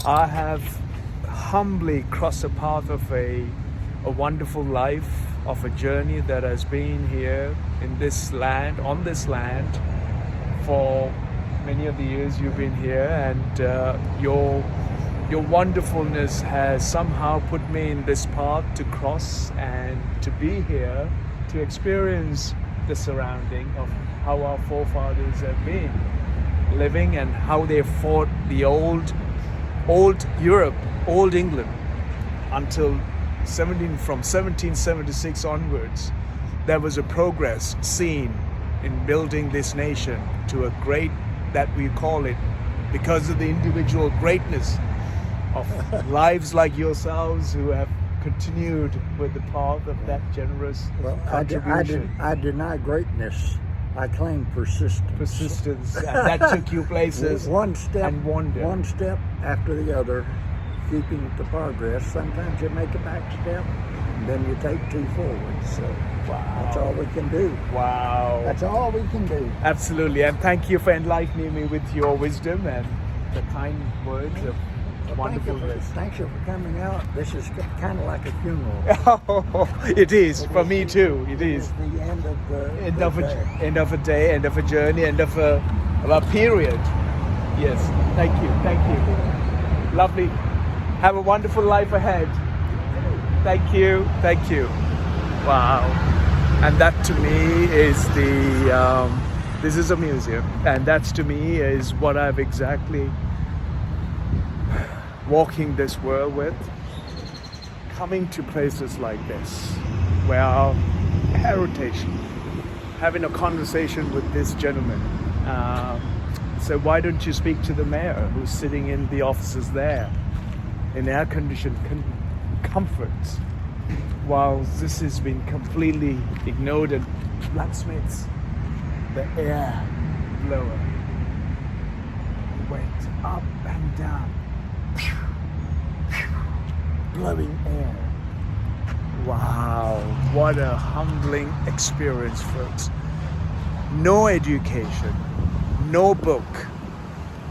I have humbly crossed the path of a wonderful life, of a journey that has been here in this land, on this land, for many of the years you've been here, and your wonderfulness has somehow put me in this path to cross and to be here, to experience the surrounding of how our forefathers have been living and how they fought the old Europe, old England, until from 1776 onwards. There was a progress seen in building this nation to a great, that we call it, because of the individual greatness of lives like yourselves who have continued with the path of that generous contribution. I deny greatness. I claim persistence. Persistence, and that took you places. One step and wonder. One step after the other, keeping the progress. Sometimes you make a back step, and then you take two forward. So wow. That's all we can do. Wow. That's all we can do. Absolutely, and thank you for enlightening me with your wisdom and the kind words of wonderfulness. Thank you for coming out. This is kind of like a funeral. It is for me too. It is the end of the end of a day, end of a journey, end of a period. Yes. Thank you. Lovely. Have a wonderful life ahead. Thank you. Wow. And that to me is this is a museum, and that's to me is what I've exactly walking this world with, coming to places like this, where our heritage, having a conversation with this gentleman. So why don't you speak to the mayor who's sitting in the offices there, in air-conditioned comforts, while this has been completely ignored, and blacksmiths, the air blower went up and down, blowing air. Wow, what a humbling experience, folks. No education, no book,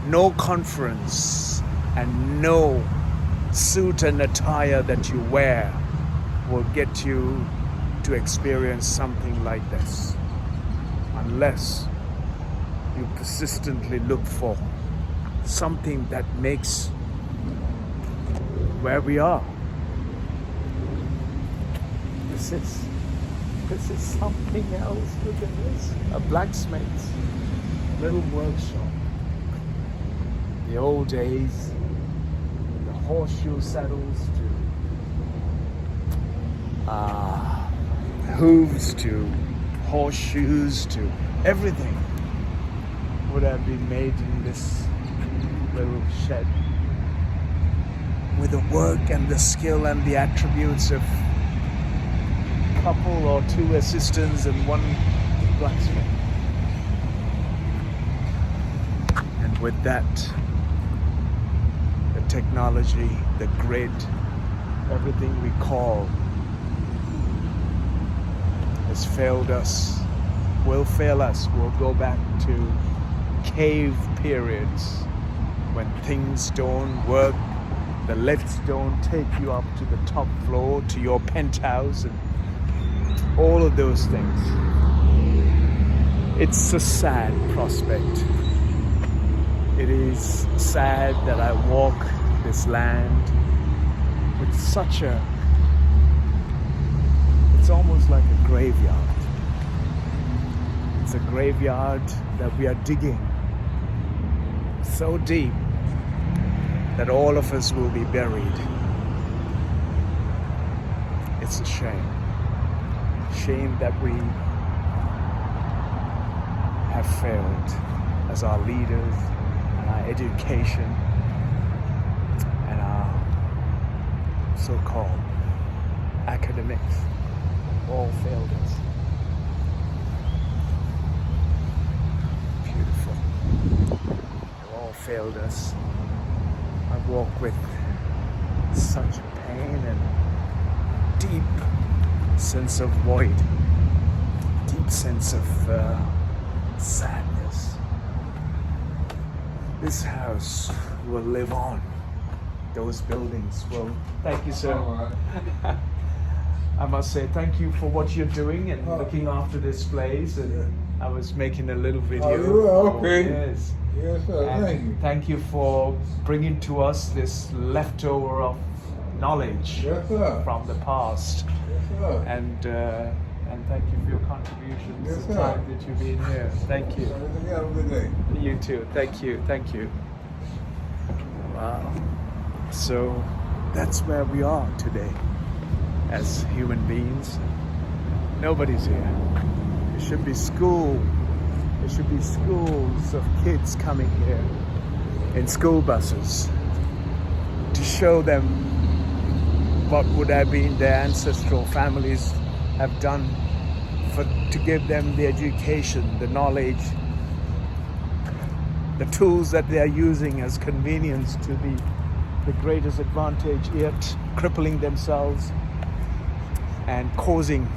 no conference, and no suit and attire that you wear will get you to experience something like this, unless you persistently look for something that makes where we are. This is something else. Look at this. A blacksmith's little workshop. The old days, the horseshoe saddles to hooves to horseshoes to everything would have been made in this little shed, with the work and the skill and the attributes of a couple or two assistants and one blacksmith. And with that, the technology, the grid, everything we call has failed us, will fail us. We'll go back to cave periods when things don't work. The lifts don't take you up to the top floor, to your penthouse, and all of those things. It's a sad prospect. It is sad that I walk this land with such a, it's almost like a graveyard. It's a graveyard that we are digging so deep that all of us will be buried. It's a shame. Shame that we have failed as our leaders and our education and our so-called academics all failed us. Beautiful. They all failed us. I walk with such pain and deep sense of void, deep sense of sadness. This house will live on those buildings. Well, thank you, sir. All right. I must say thank you for what you're doing and Oh. looking after this place. And I was making a little video. Oh, you are? Okay. Yes. Yes, sir. And Thank you. thank you for bringing to us this leftover of knowledge Yes, sir. from the past. Yes, sir. And thank you for your contributions, Yes, the sir. time that you've been here. Thank you. Everything have a good day. You too. Thank you. Thank you. Wow. So that's where we are today as human beings. Nobody's here. There should be school. There should be schools of kids coming here in school buses to show them what would have been their ancestral families have done to give them the education, the knowledge, the tools that they are using as convenience to the greatest advantage, yet crippling themselves and causing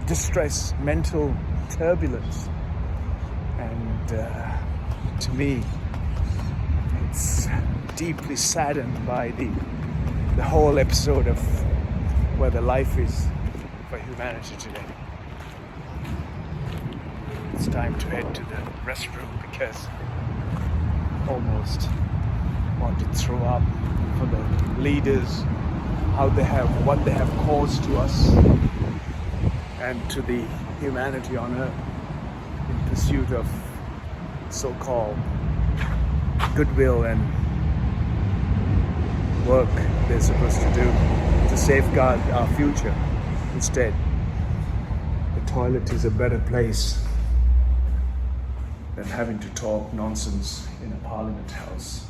distress, mental turbulence. And to me, it's deeply saddened by the whole episode of where the life is for humanity today. It's time to head to the restroom because almost want to throw up for the leaders, what they have caused to us and to the humanity on earth in pursuit of so-called goodwill and work they're supposed to do to safeguard our future. Instead, the toilet is a better place than having to talk nonsense in a parliament house.